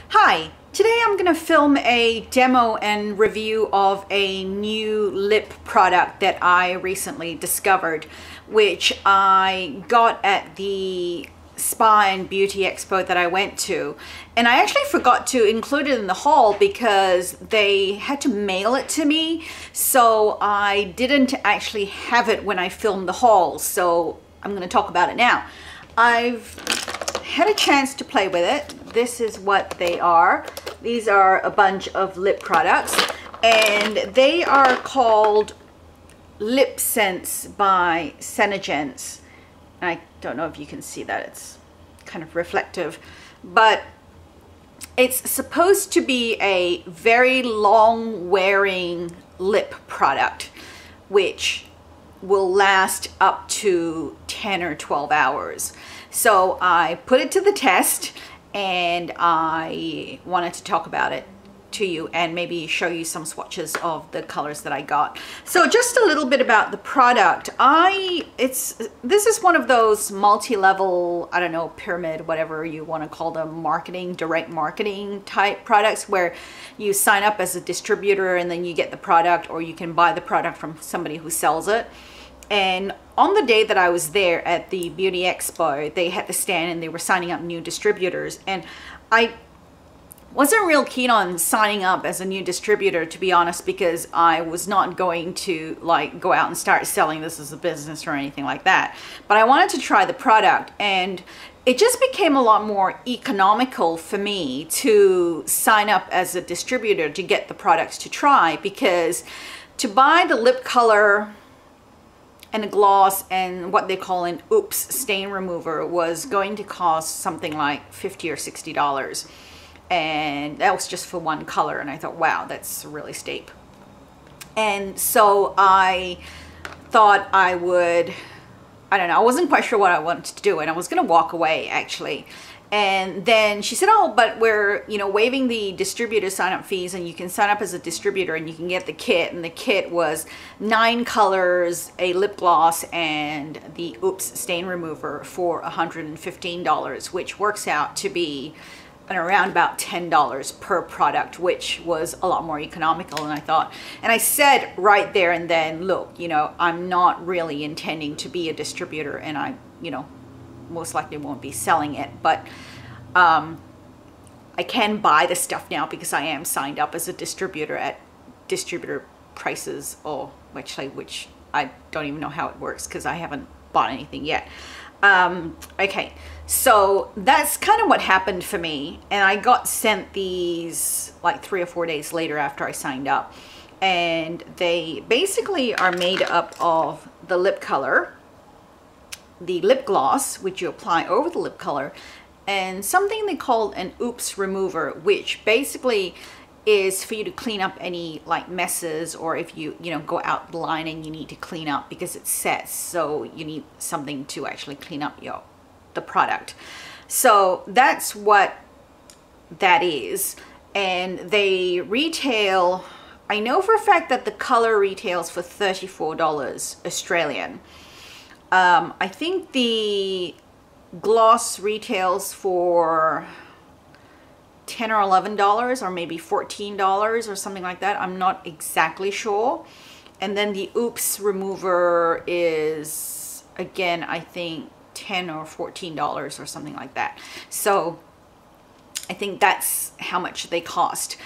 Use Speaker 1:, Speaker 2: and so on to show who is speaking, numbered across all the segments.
Speaker 1: Hi, today I'm going to film a demo and review of a new lip product that I recently discovered, which I got at the spa and beauty expo that I went to. And I actually forgot to include it in the haul because they had to mail it to me, so I didn't actually have it when I filmed the haul, so I'm going to talk about it now. I've had a chance to play with it. This is what they are. These are a bunch of lip products, and they are called Lipsense by Senegence. I don't know if you can see that, it's kind of reflective, but it's supposed to be a very long wearing lip product which will last up to 10 or 12 hours. So I put it to the test and I wanted to talk about it to you and maybe show you some swatches of the colors that I got. So just a little bit about the product. This is one of those multi-level, I don't know, pyramid, whatever you want to call them, direct marketing type products, where you sign up as a distributor and then you get the product, or you can buy the product from somebody who sells it. And on the day that I was there at the beauty expo, they had the stand and they were signing up new distributors, and I wasn't real keen on signing up as a new distributor, to be honest, because I was not going to like go out and start selling this as a business or anything like that. But I wanted to try the product, and it just became a lot more economical for me to sign up as a distributor to get the products to try, because to buy the lip color and a gloss and what they call an oops stain remover was going to cost something like $50 or $60. And that was just for one color, and I thought, wow, that's really steep. And so I thought I don't know, I wasn't quite sure what I wanted to do, and I was gonna walk away actually. And then she said, oh, but we're, waiving the distributor sign-up fees, and you can sign up as a distributor and you can get the kit. And the kit was 9 colors, a lip gloss, and the oops stain remover for $115, which works out to be around about $10 per product, which was a lot more economical than I thought. And I said right there and then, look, I'm not really intending to be a distributor, and I, most likely won't be selling it, but I can buy the stuff now because I am signed up as a distributor at distributor prices, or which I don't even know how it works because I haven't bought anything yet. Okay, so that's kind of what happened for me, and I got sent these like 3 or 4 days later after I signed up, and they basically are made up of the lip color, the lip gloss, which you apply over the lip color, and something they call an oops remover, which basically is for you to clean up any like messes, or if you go out the line and you need to clean up because it sets, so you need something to actually clean up the product. So that's what that is, and they retail, I know for a fact that the color retails for $34 Australian. I think the gloss retails for $10 or $11, or maybe $14 or something like that. I'm not exactly sure. And then the oops remover is, again, I think $10 or $14 or something like that. So I think that's how much they cost.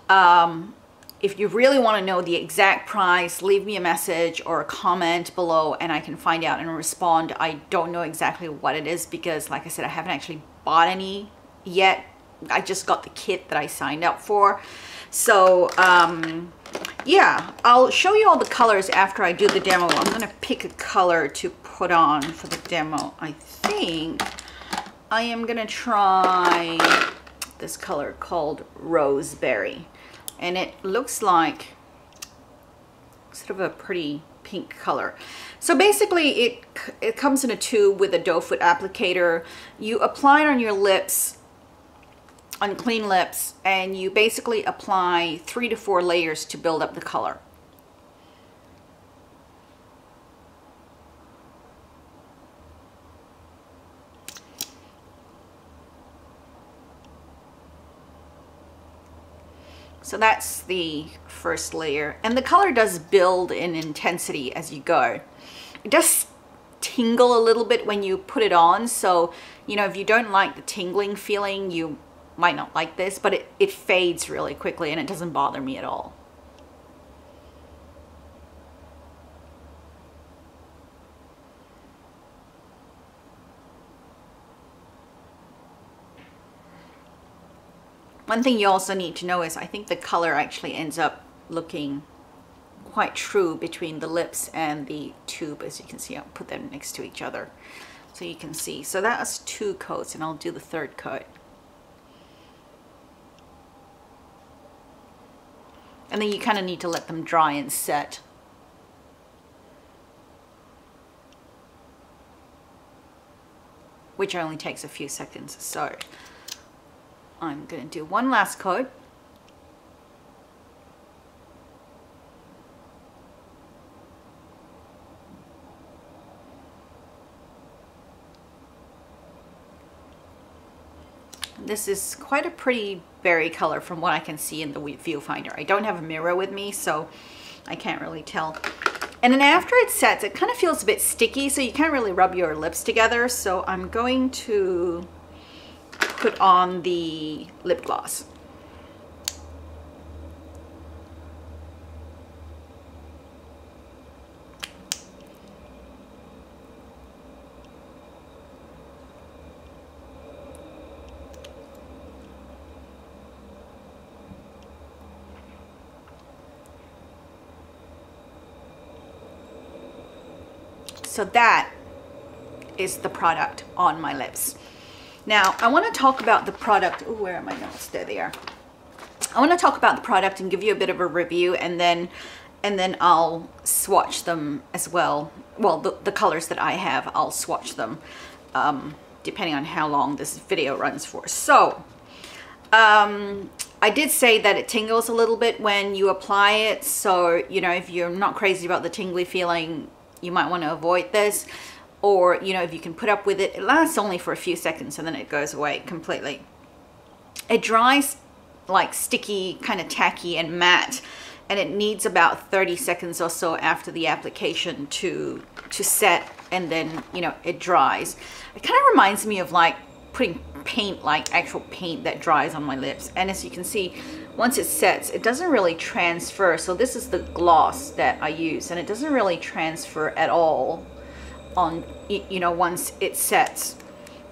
Speaker 1: If you really want to know the exact price, leave me a message or a comment below and I can find out and respond. I don't know exactly what it is because, like I said, I haven't actually bought any yet. I just got the kit that I signed up for. So yeah, I'll show you all the colors after I do the demo. I'm gonna pick a color to put on for the demo. I think I am gonna try this color called Roseberry, and it looks like sort of a pretty pink color. So basically it comes in a tube with a doe foot applicator. You apply it on your lips, on clean lips, and you basically apply 3 to 4 layers to build up the color. So that's the first layer, and the color does build in intensity as you go. It does tingle a little bit when you put it on, so you know, if you don't like the tingling feeling, you might not like this, but it fades really quickly and it doesn't bother me at all. One thing you also need to know is I think the color actually ends up looking quite true between the lips and the tube. As you can see, I'll put them next to each other so you can see. So that was 2 coats, and I'll do the 3rd coat. And then you kind of need to let them dry and set. Which only takes a few seconds. So I'm going to do one last coat. This is quite a pretty berry color from what I can see in the viewfinder. I don't have a mirror with me, so I can't really tell. And then after it sets, it kind of feels a bit sticky, so you can't really rub your lips together. So I'm going to put on the lip gloss. So that is the product on my lips. Now I want to talk about the product. Oh, where are my notes? There they are. I want to talk about the product and give you a bit of a review, and then I'll swatch them as well. Well, the colors that I have, I'll swatch them depending on how long this video runs for. So I did say that it tingles a little bit when you apply it. So, you know, if you're not crazy about the tingly feeling, you might want to avoid this. Or, you know, if you can put up with it, it lasts only for a few seconds and then it goes away completely. It dries like sticky, kind of tacky and matte, and it needs about 30 seconds or so after the application to set, and then, you know, it dries. It kind of reminds me of like putting paint, like actual paint that dries on my lips. And as you can see, once it sets, it doesn't really transfer. So this is the gloss that I use, and it doesn't really transfer at all on, you know, once it sets.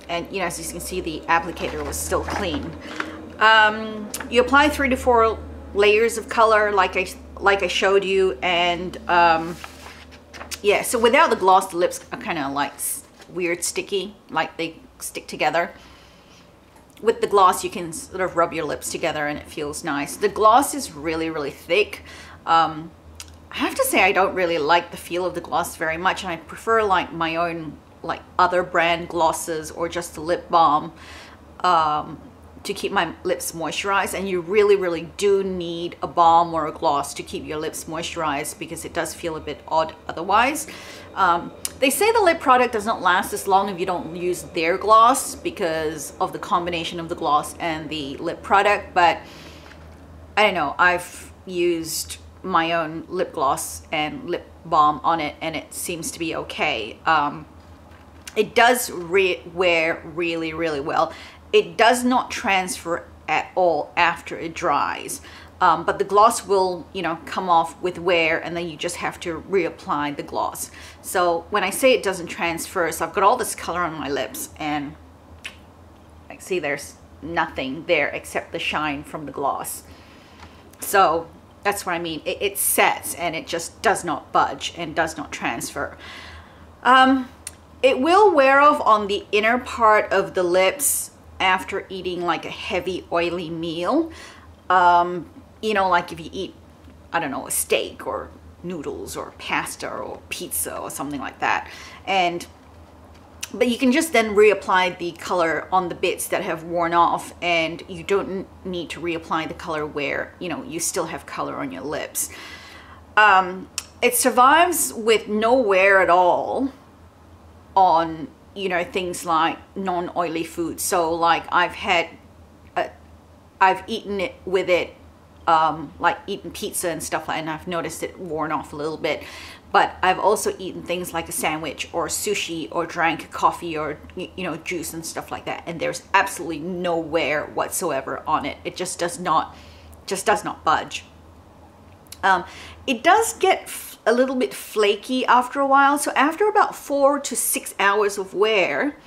Speaker 1: And, you know, as you can see, the applicator was still clean. You apply 3 to 4 layers of color like I showed you, and yeah, so without the gloss, the lips are kind of like weird sticky, like they stick together. With the gloss, you can sort of rub your lips together and it feels nice. The gloss is really, really thick. I have to say I don't really like the feel of the gloss very much, and I prefer like my own, like other brand glosses or just the lip balm to keep my lips moisturized. And you really, really do need a balm or a gloss to keep your lips moisturized, because it does feel a bit odd otherwise. They say the lip product does not last as long if you don't use their gloss, because of the combination of the gloss and the lip product. But I don't know, I've used my own lip gloss and lip balm on it, and it seems to be okay. It does wear really, really well. It does not transfer at all after it dries, but the gloss will, you know, come off with wear, and then you just have to reapply the gloss. So when I say it doesn't transfer, so I've got all this color on my lips, and I see there's nothing there except the shine from the gloss. So that's what I mean. It sets and it just does not budge and does not transfer. It will wear off on the inner part of the lips after eating like a heavy oily meal. You know, like if you eat, I don't know, a steak or noodles or pasta or pizza or something like that. But you can just then reapply the color on the bits that have worn off, and you don't need to reapply the color where, you know, you still have color on your lips. It survives with no wear at all on, you know, things like non-oily foods. So like I've eaten it with it like eating pizza and stuff like that, and I've noticed it worn off a little bit. But I've also eaten things like a sandwich or sushi or drank coffee or, you know, juice and stuff like that, and there's absolutely no wear whatsoever on it. It just does not budge. It does get a little bit flaky after a while. So after about 4 to 6 hours of wear,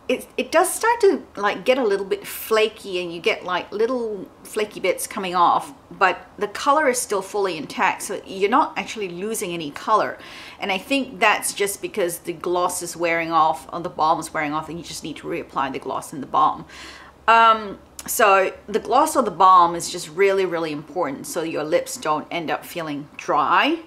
Speaker 1: it does start to like get a little bit flaky, and you get like little flaky bits coming off, but the color is still fully intact, so you're not actually losing any color. And I think that's just because the gloss is wearing off, or the balm is wearing off, and you just need to reapply the gloss and the balm. So the gloss or the balm is just really, really important so your lips don't end up feeling dry.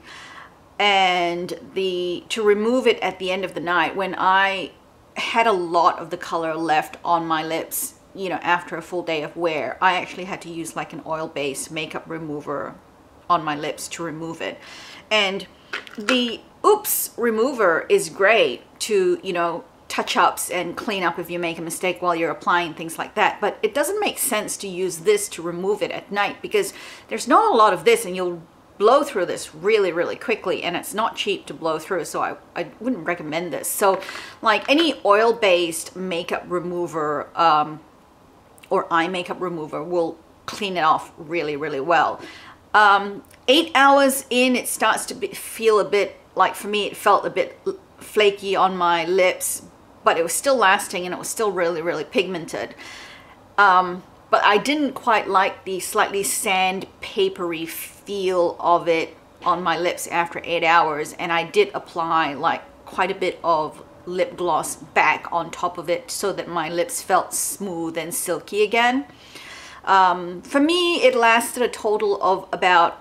Speaker 1: And to remove it at the end of the night, when I had a lot of the color left on my lips, you know, after a full day of wear, I actually had to use like an oil-based makeup remover on my lips to remove it. And the Oops remover is great to, you know, touch-ups and clean up if you make a mistake while you're applying things like that, but it doesn't make sense to use this to remove it at night, because there's not a lot of this and you'll blow through this really, really quickly, and it's not cheap to blow through, so I wouldn't recommend this. So like any oil-based makeup remover or eye makeup remover will clean it off really, really well. 8 hours in, it starts to feel a bit, like for me, it felt a bit flaky on my lips, but it was still lasting and it was still really, really pigmented. But I didn't quite like the slightly sandpapery feel of it on my lips after 8 hours, and I did apply like quite a bit of lip gloss back on top of it so that my lips felt smooth and silky again. For me, it lasted a total of about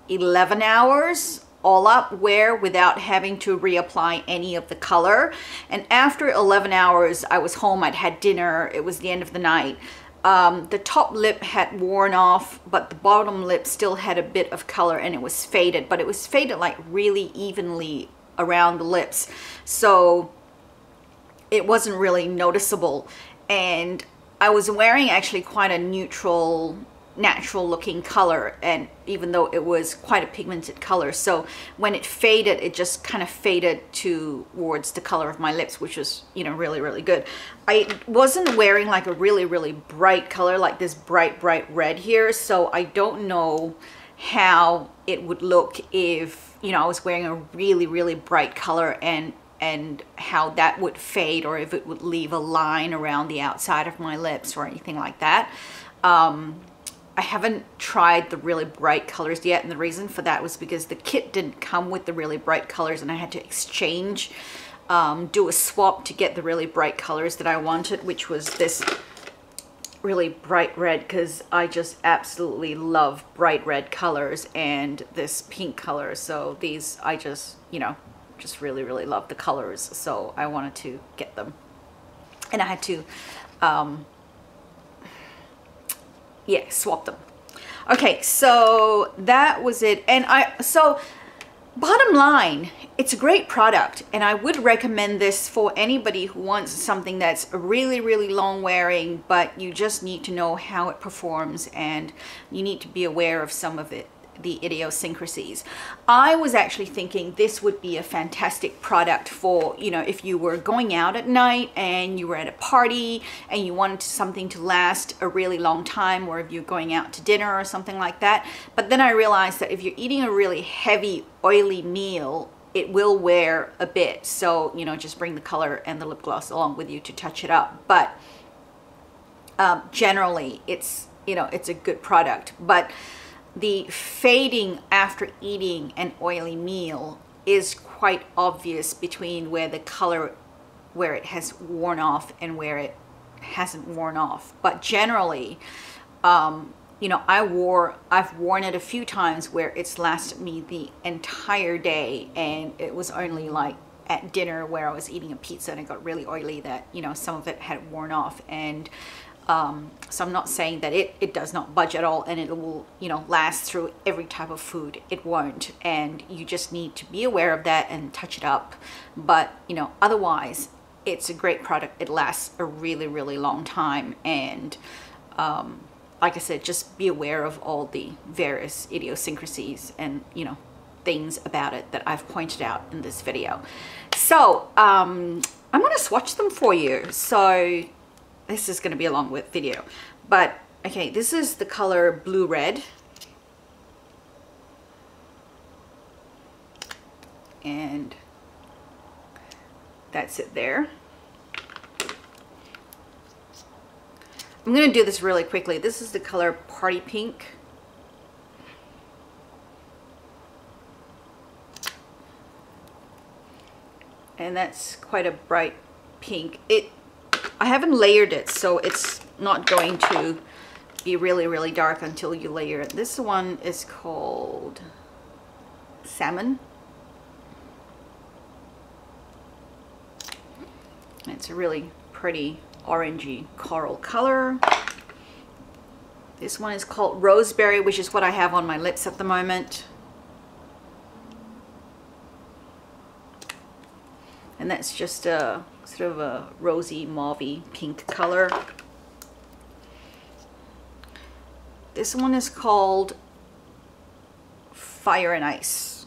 Speaker 1: 11 hours all up wear without having to reapply any of the color. And after 11 hours, I was home, I'd had dinner, it was the end of the night. The top lip had worn off, but the bottom lip still had a bit of color, and it was faded, but it was faded like really evenly around the lips, so it wasn't really noticeable. And I was wearing actually quite a neutral, natural looking color, and even though it was quite a pigmented color, so when it faded, it just kind of faded towards the color of my lips, which was, you know, really, really good. I wasn't wearing like a really, really bright color like this bright red here, so I don't know how it would look if, you know, I was wearing a really, really bright color and how that would fade, or if it would leave a line around the outside of my lips or anything like that. I haven't tried the really bright colors yet, and the reason for that was because the kit didn't come with the really bright colors, and I had to exchange, do a swap to get the really bright colors that I wanted, which was this really bright red, because I just absolutely love bright red colors, and this pink color. So these, I just, you know, just really, really love the colors, so I wanted to get them, and I had to yeah, swap them. Okay, so that was it. And so bottom line, it's a great product, and I would recommend this for anybody who wants something that's really, really long wearing, but you just need to know how it performs, and you need to be aware of some of it, the idiosyncrasies. I was actually thinking this would be a fantastic product for, you know, if you were going out at night and you were at a party and you wanted something to last a really long time, or if you're going out to dinner or something like that. But then I realized that if you're eating a really heavy, oily meal, it will wear a bit. So, you know, just bring the color and the lip gloss along with you to touch it up. But generally, it's, you know, it's a good product. But the fading after eating an oily meal is quite obvious between where the color, where it has worn off and where it hasn't worn off. But generally, you know, I've worn it a few times where it's lasted me the entire day, and it was only like at dinner where I was eating a pizza and it got really oily that, you know, some of it had worn off. And so I'm not saying that it does not budge at all and it will, you know, last through every type of food. It won't, and you just need to be aware of that and touch it up. But, you know, otherwise, it's a great product. It lasts a really, really long time, and like I said, just be aware of all the various idiosyncrasies and, you know, things about it that I've pointed out in this video. So I'm going to swatch them for you. So this is going to be a long video, but okay, this is the color Blue Red. And that's it there. I'm going to do this really quickly. This is the color Party Pink. And that's quite a bright pink. I haven't layered it, so it's not going to be really, really dark until you layer it. This one is called Salmon. It's a really pretty orangey coral color. This one is called Roseberry, which is what I have on my lips at the moment. And that's just a sort of a rosy mauvey pink color. This one is called Fire and Ice.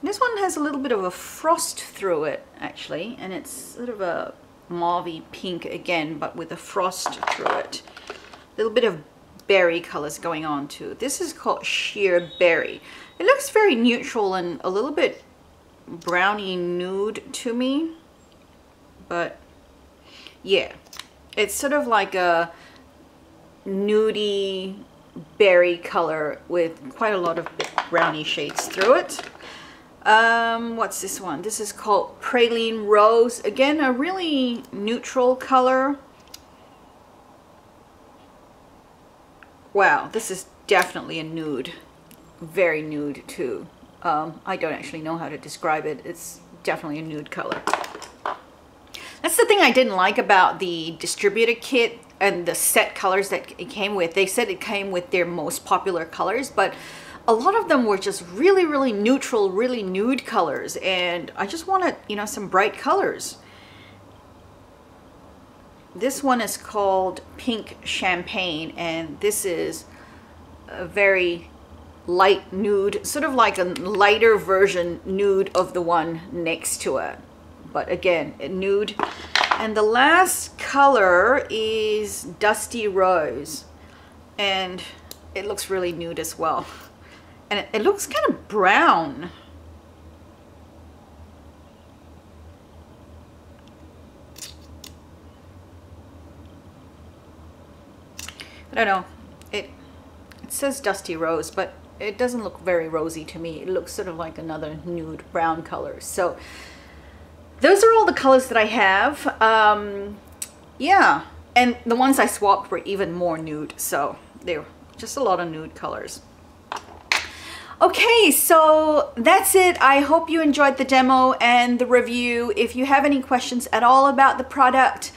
Speaker 1: This one has a little bit of a frost through it, actually, and it's sort of a mauvey pink again, but with a frost through it. A little bit of berry colors going on too. This is called Sheer Berry. It looks very neutral and a little bit browny nude to me, but yeah, it's sort of like a nudie berry color with quite a lot of browny shades through it. What's this one? This is called Praline Rose. Again, a really neutral color. Wow, this is definitely a nude. Very nude too. I don't actually know how to describe it. It's definitely a nude color. That's the thing I didn't like about the distributor kit and the set colors that it came with. They said it came with their most popular colors, but a lot of them were just really, really neutral, really nude colors, and I just wanted, you know, some bright colors. This one is called Pink Champagne, and this is a very light nude, sort of like a lighter version nude of the one next to it, but again, a nude. And the last color is Dusty Rose, and it looks really nude as well. And it looks kind of brown. I don't know. It says Dusty Rose, but it doesn't look very rosy to me. It looks sort of like another nude brown color. So those are all the colors that I have. Yeah, and the ones I swapped were even more nude. So they're just a lot of nude colors. Okay, so that's it. I hope you enjoyed the demo and the review. If you have any questions at all about the product,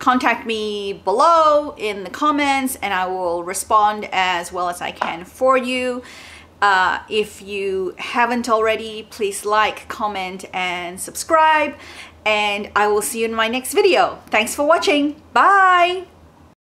Speaker 1: contact me below in the comments and I will respond as well as I can for you. If you haven't already, please like, comment, and subscribe. And I will see you in my next video. Thanks for watching. Bye!